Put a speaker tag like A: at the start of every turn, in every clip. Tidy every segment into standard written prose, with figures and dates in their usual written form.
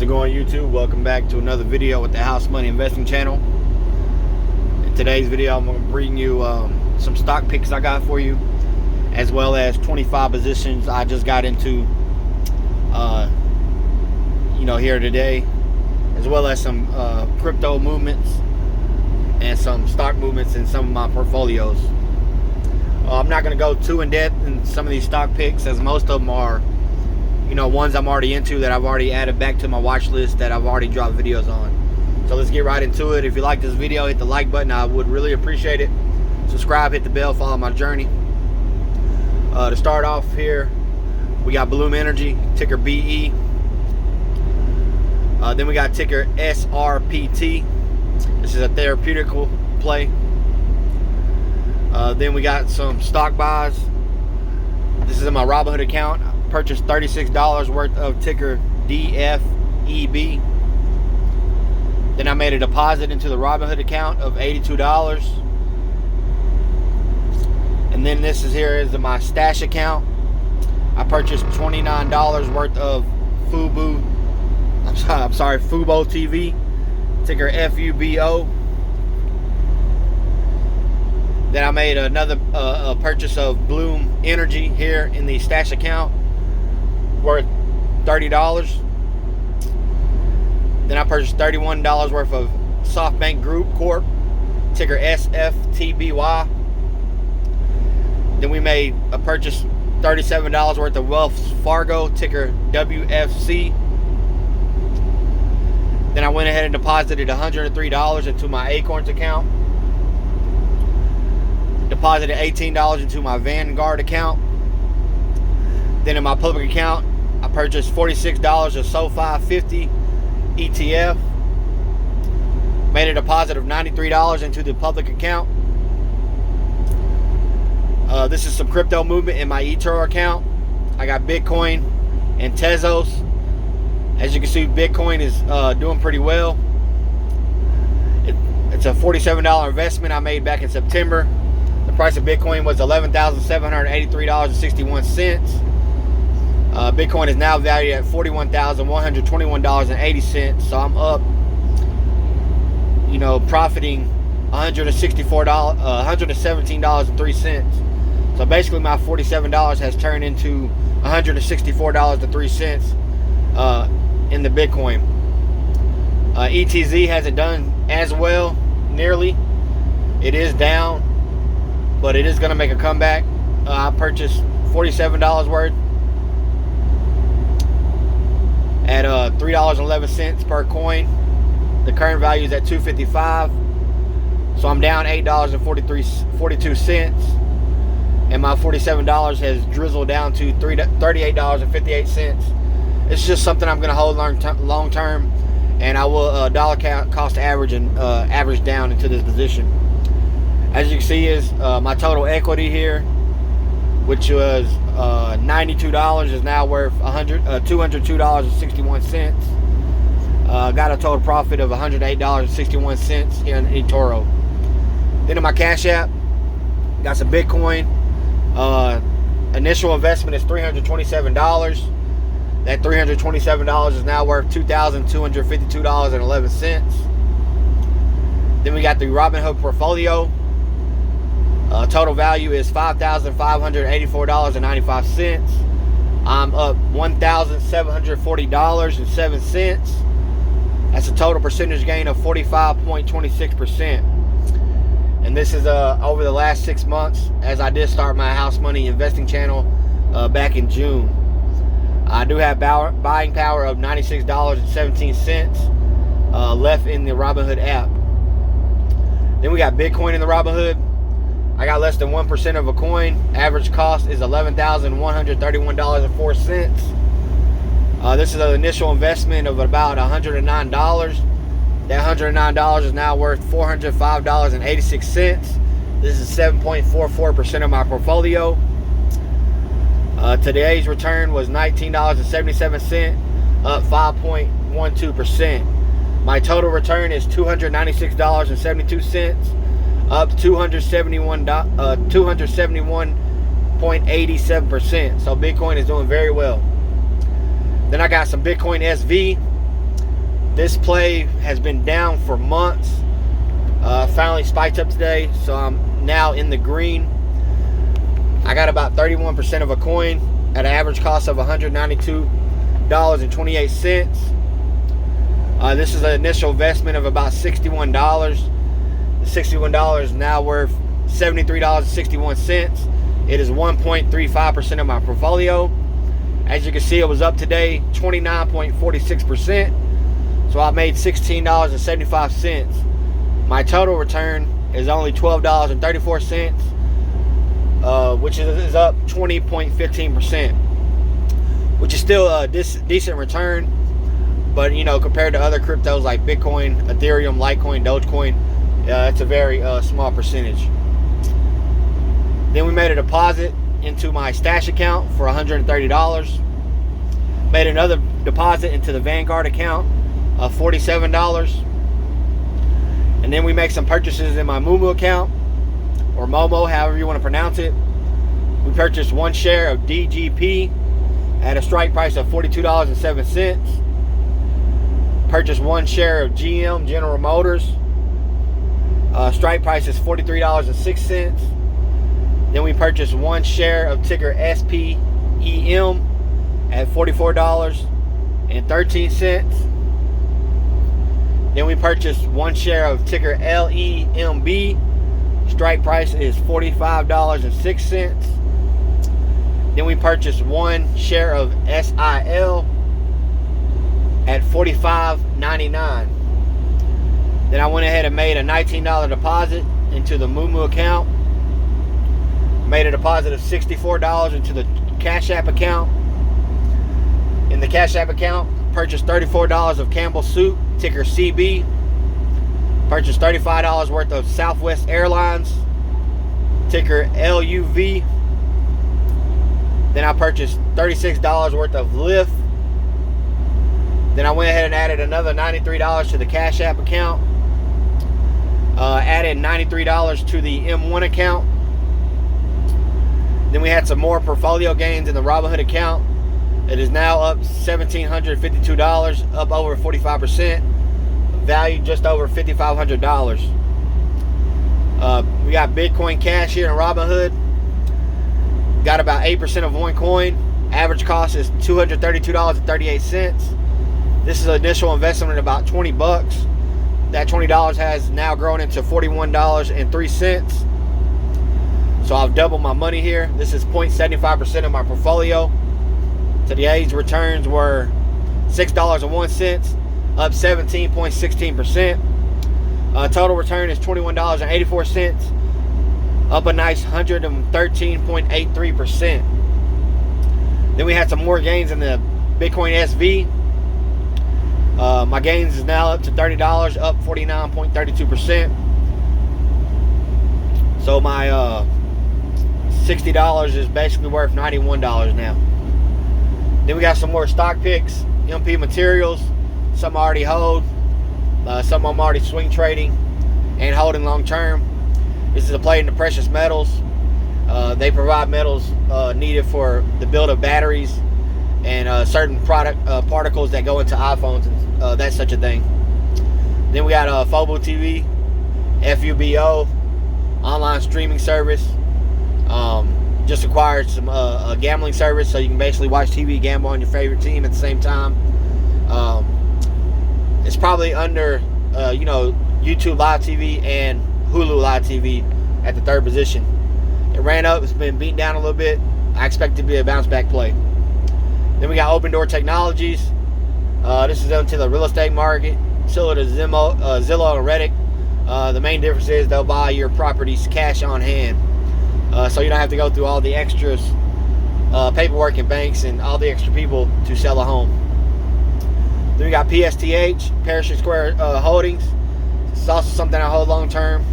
A: going YouTube? Welcome back to another video with the House Money Investing channel. In today's video, I'm going to bring you some stock picks I got for you, as well as 25 positions I just got into here today, as well as some crypto movements and some stock movements in some of my portfolios. I'm not going to go too in depth in some of these stock picks, as most of them are ones I'm already into that I've already added back to my watch list that I've already dropped videos on. So let's get right into it. If you like this video, hit the like button. I would really appreciate it. Subscribe, hit the bell, follow my journey. To start off here, we got Bloom Energy, ticker BE. Then we got ticker SRPT. This is a therapeutical play. Then we got some stock buys. This is in my Robinhood account. Purchased $36 worth of ticker DFEB. Then I made a deposit into the Robinhood account of $82. And then this is my stash account. I purchased $29 worth of Fubo TV, ticker FUBO. Then I made another purchase of Bloom Energy here in the stash account, worth $30. Then I purchased $31 worth of SoftBank Group Corp, ticker SFTBY. Then we made a purchase $37 worth of Wells Fargo, ticker WFC. Then I went ahead and deposited $103 into my Acorns account. Deposited $18 into my Vanguard account. Then in my public account, I purchased $46 of SoFi 50 ETF. Made a deposit of $93 into the public account. This is some crypto movement in my eToro account. I got Bitcoin and Tezos. As you can see, Bitcoin is doing pretty well. It's a $47 investment I made back in September. The price of Bitcoin was $11,783.61. Bitcoin is now valued at $41,121.80. So I'm up, profiting $117.03. So basically my $47 has turned into $164.03 in the Bitcoin. ETZ hasn't done as well, nearly. It is down, but it is going to make a comeback. I purchased $47 worth at $3.11 per coin. The current value is at $2.55, so I'm down $8.42, and my $47 has drizzled down to $38.58. It's just something I'm going to hold long term, and I will dollar cost average and average down into this position. As you can see, is my total equity here, which was $92, is now worth $202.61. Got a total profit of $108.61 here in eToro. Then in my Cash App, got some Bitcoin. Initial investment is $327. That $327 is now worth $2,252.11. Then we got the Robinhood portfolio. Total value is $5,584.95. I'm up $1,740.07. That's a total percentage gain of 45.26%. And this is over the last 6 months, as I did start my House Money Investing channel back in June. I do have buying power of $96.17 left in the Robinhood app. Then we got Bitcoin in the Robinhood. I got less than 1% of a coin. Average cost is $11,131.04. This is an initial investment of about $109. That $109 is now worth $405.86. This is 7.44% of my portfolio. Today's return was $19.77, up 5.12%. My total return is $296.72, up 271.87%. So Bitcoin is doing very well. Then I got some Bitcoin SV. This play has been down for months. Finally spiked up today, so I'm now in the green. I got about 31% of a coin at an average cost of $192.28. This is an initial investment of about $61. The $61 is now worth $73.61. It is 1.35% of my portfolio. As you can see, it was up today 29.46%. So I made $16.75. My total return is only $12.34, which is up 20.15%, which is still a decent return. But compared to other cryptos like Bitcoin, Ethereum, Litecoin, Dogecoin, it's a very small percentage. Then we made a deposit into my stash account for $130. Made another deposit into the Vanguard account of $47. And then we make some purchases in my Moomoo account, or Momo, however you want to pronounce it. We purchased one share of DGP at a strike price of $42.07. Purchased one share of GM, General Motors. Strike price is $43.06. Then we purchased one share of ticker SPEM at $44.13. Then we purchased one share of ticker LEMB. Strike price is $45.06. Then we purchased one share of SIL at $45.99. Then I went ahead and made a $19 deposit into the Moomoo account. Made a deposit of $64 into the Cash App account. In the Cash App account, purchased $34 of Campbell Soup, ticker CB. Purchased $35 worth of Southwest Airlines, ticker LUV. Then I purchased $36 worth of Lyft. Then I went ahead and added another $93 to the Cash App account. Added $93 to the M1 account. Then we had some more portfolio gains in the Robinhood account. It is now up $1,752, up over 45%. Value just over $5,500. We got Bitcoin Cash here in Robinhood. Got about 8% of one coin. Average cost is $232.38. This is an initial investment of about $20. That $20 has now grown into $41.03. So I've doubled my money here. This is 0.75% of my portfolio. Today's returns were $6.01, up 17.16%. Total return is $21.84, up a nice 113.83%. Then we had some more gains in the Bitcoin SV. My gains is now up to $30, up 49.32%. So my $60 is basically worth $91 now. Then we got some more stock picks, MP Materials. Some I already hold. Some of them already swing trading and holding long term. This is a play in the precious metals. They provide metals needed for the build of batteries and certain particles that go into iPhones and that such a thing. Then we got Fobo TV, FUBO, online streaming service. Just acquired some a gambling service, so you can basically watch TV, gamble on your favorite team at the same time. It's probably under YouTube Live TV and Hulu Live TV at the third position. It ran up, it's been beaten down a little bit. I expect it to be a bounce back play. Then we got Open Door Technologies. This is into the real estate market, similar to Zillow and Reddit. The main difference is they'll buy your properties cash on hand. So you don't have to go through all the extras, paperwork and banks and all the extra people to sell a home. Then we got PSTH, Parachute Square Holdings. It's also something I hold long term.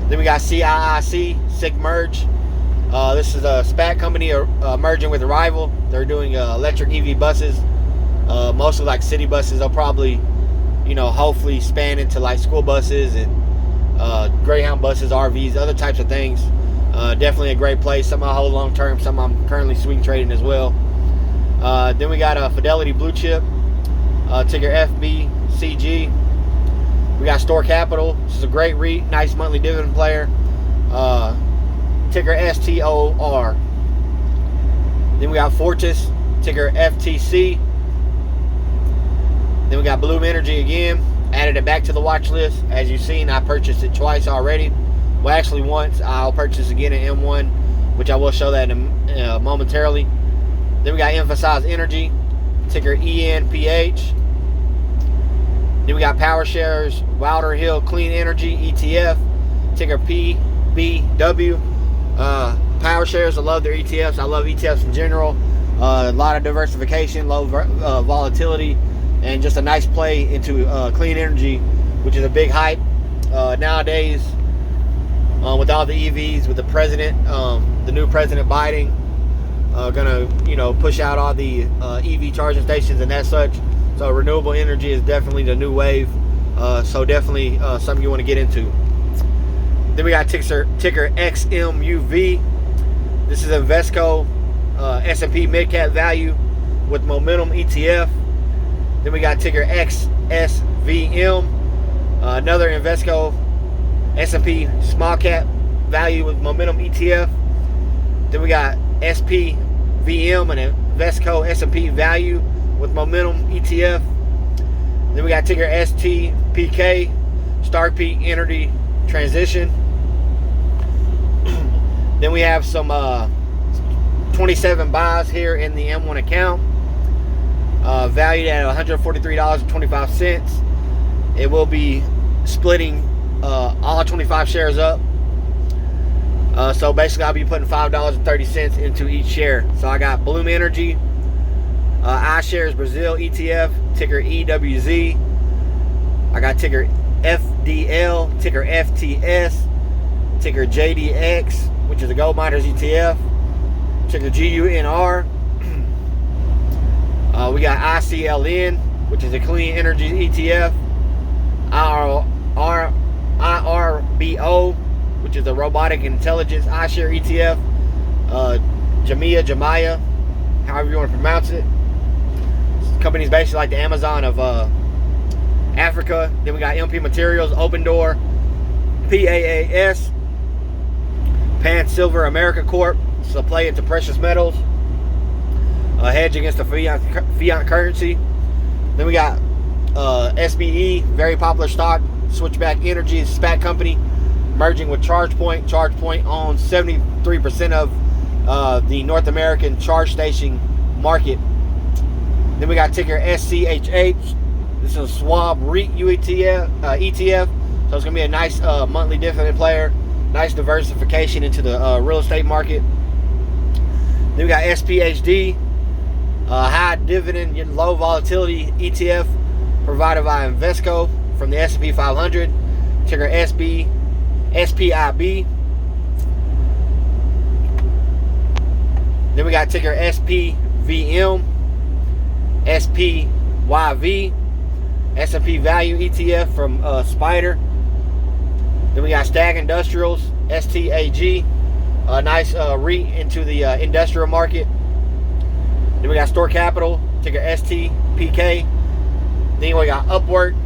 A: Then we got CIIC, SICK Merge. This is a SPAC company merging with a rival. They're doing electric EV buses, mostly like city buses. They'll probably, hopefully span into like school buses and Greyhound buses, RVs, other types of things. Definitely a great place. Some I hold long term, some I'm currently swing trading as well. Then we got Fidelity Blue Chip. ticker FBCG. We got Store Capital. This is a great REIT, nice monthly dividend player. Ticker STOR. Then we got Fortis, ticker FTC. Then we got Bloom Energy again. Added it back to the watch list. As you've seen, I purchased it twice already. Well, actually once. I'll purchase again at M1, which I will show that momentarily. Then we got Emphasize Energy, ticker ENPH. Then we got Power Shares, Wilder Hill Clean Energy ETF, ticker PBW. Power Shares, I love their ETFs. I love ETFs in general. A lot of diversification, low volatility, and just a nice play into clean energy, which is a big hype nowadays with all the EVs, with the president, the new President Biden, gonna push out all the EV charging stations and that such. So renewable energy is definitely the new wave. So definitely something you want to get into. Then we got ticker XMUV. This is Invesco S&P Midcap Value with Momentum ETF. Then we got ticker XSVM, another Invesco S&P Small Cap Value with Momentum ETF. Then we got SPVM, an Invesco S&P Value with Momentum ETF. Then we got ticker STPK, Star Peak Energy Transition. Then we have some 27 buys here in the M1 account, valued at $143.25. It will be splitting all 25 shares up. So basically I'll be putting $5.30 into each share. So I got Bloom Energy, iShares Brazil ETF, ticker EWZ. I got ticker FDL, ticker FTS, ticker JDX, which is a gold miners ETF, ticker GUNR. We got ICLN, which is a clean energy ETF, IRBO, which is a robotic intelligence iShare ETF, Jamia, however you want to pronounce it. This company's basically like the Amazon of Africa. Then we got MP Materials, Open Door, PAAS, Pan Silver America Corp. It's a play into precious metals, a hedge against the fiat currency. Then we got SBE, very popular stock, Switchback Energy, SPAC company, merging with ChargePoint. ChargePoint owns 73% of the North American charge station market. Then we got ticker SCHH. This is a Schwab REIT ETF. So it's going to be a nice monthly dividend player. Nice diversification into the real estate market. Then we got SPHD, high dividend, low volatility ETF provided by Invesco from the S&P 500. Ticker SPIB. Then we got ticker SPVM, SPYV, S&P Value ETF from Spider. Then we got Stag Industrials, STAG, a nice REIT into the industrial market. Then we got Store Capital, ticker STPK. Then we got Upwork,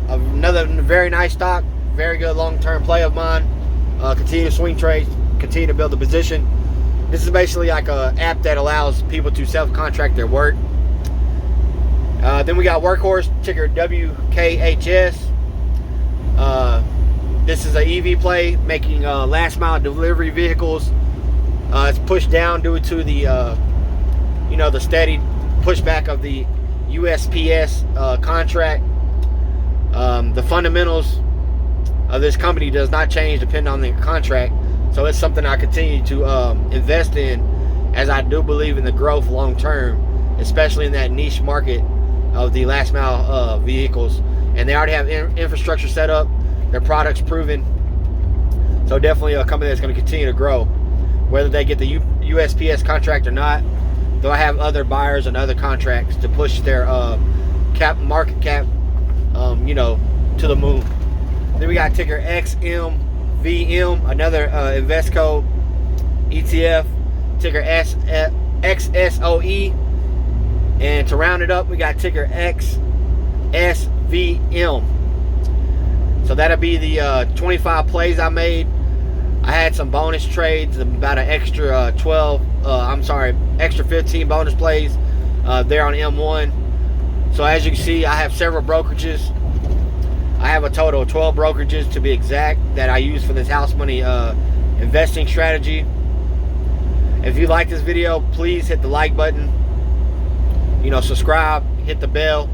A: another very nice stock, very good long-term play of mine. Continue to swing trades, continue to build the position. This is basically like an app that allows people to self-contract their work. Then we got Workhorse, ticker WKHS. This is an EV play, making last mile delivery vehicles. It's pushed down due to the the steady pushback of the USPS contract. The fundamentals of this company does not change depending on the contract. So it's something I continue to invest in, as I do believe in the growth long term, especially in that niche market of the last mile vehicles. And they already have infrastructure set up, their products proven. So definitely a company that's going to continue to grow, whether they get the USPS contract or not. They'll have other buyers and other contracts to push their market cap to the moon. Then we got ticker XMVM, another Invesco ETF, ticker XSOE. And to round it up, we got ticker XSVM. So that'll be the 25 plays I made. I had some bonus trades, about an extra extra 15 bonus plays there on M1. So as you can see, I have several brokerages. I have a total of 12 brokerages to be exact that I use for this house money investing strategy. If you like this video, please hit the like button. Subscribe, hit the bell.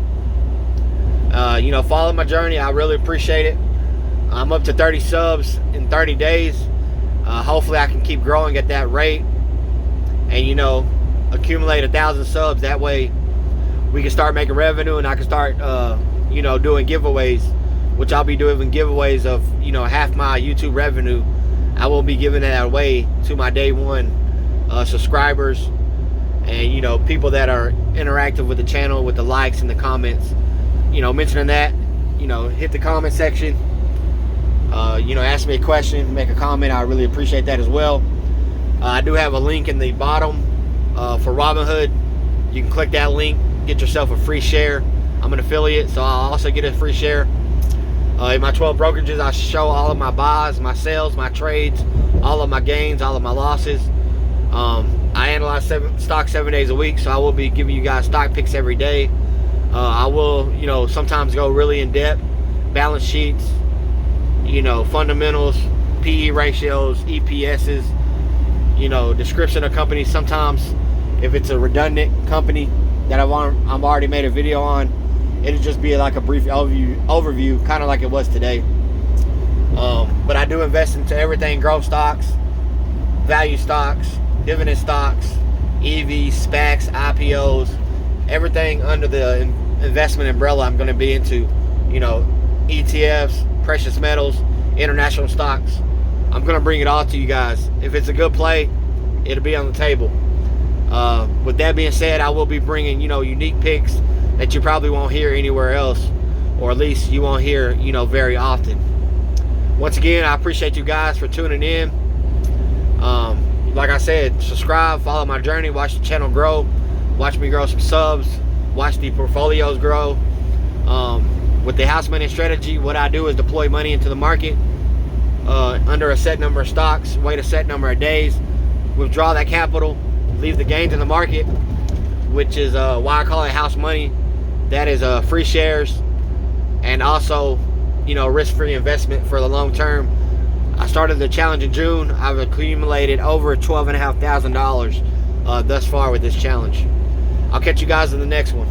A: Follow my journey. I really appreciate it. I'm up to 30 subs in 30 days. Hopefully I can keep growing at that rate and accumulate 1,000 subs. That way we can start making revenue, and I can start doing giveaways, which I'll be doing giveaways of half my YouTube revenue. I will be giving that away to my day one subscribers and people that are interactive with the channel with the likes and the comments. Mentioning that, hit the comment section. Ask me a question, make a comment. I really appreciate that as well. I do have a link in the bottom for Robinhood. You can click that link, get yourself a free share. I'm an affiliate, so I'll also get a free share. In my 12 brokerages, I show all of my buys, my sales, my trades, all of my gains, all of my losses. I analyze stocks 7 days a week, so I will be giving you guys stock picks every day. I will, sometimes go really in depth, balance sheets, fundamentals, PE ratios, EPSs, description of companies. Sometimes if it's a redundant company that I've already made a video on, it'll just be like a brief overview, kind of like it was today. But I do invest into everything: growth stocks, value stocks, dividend stocks, EVs, SPACs, IPOs, everything under the investment umbrella. I'm going to be into, ETFs, precious metals, international stocks. I'm going to bring it all to you guys. If it's a good play, it'll be on the table. With that being said, I will be bringing, unique picks that you probably won't hear anywhere else, or at least you won't hear, very often. Once again, I appreciate you guys for tuning in. Like I said, subscribe, follow my journey, watch the channel grow, watch me grow some subs, watch the portfolios grow. With the house money strategy, what I do is deploy money into the market under a set number of stocks, wait a set number of days, withdraw that capital, leave the gains in the market, which is why I call it house money. That is free shares and also, risk-free investment for the long term. I started the challenge in June. I've accumulated over $12,500 thus far with this challenge. I'll catch you guys in the next one.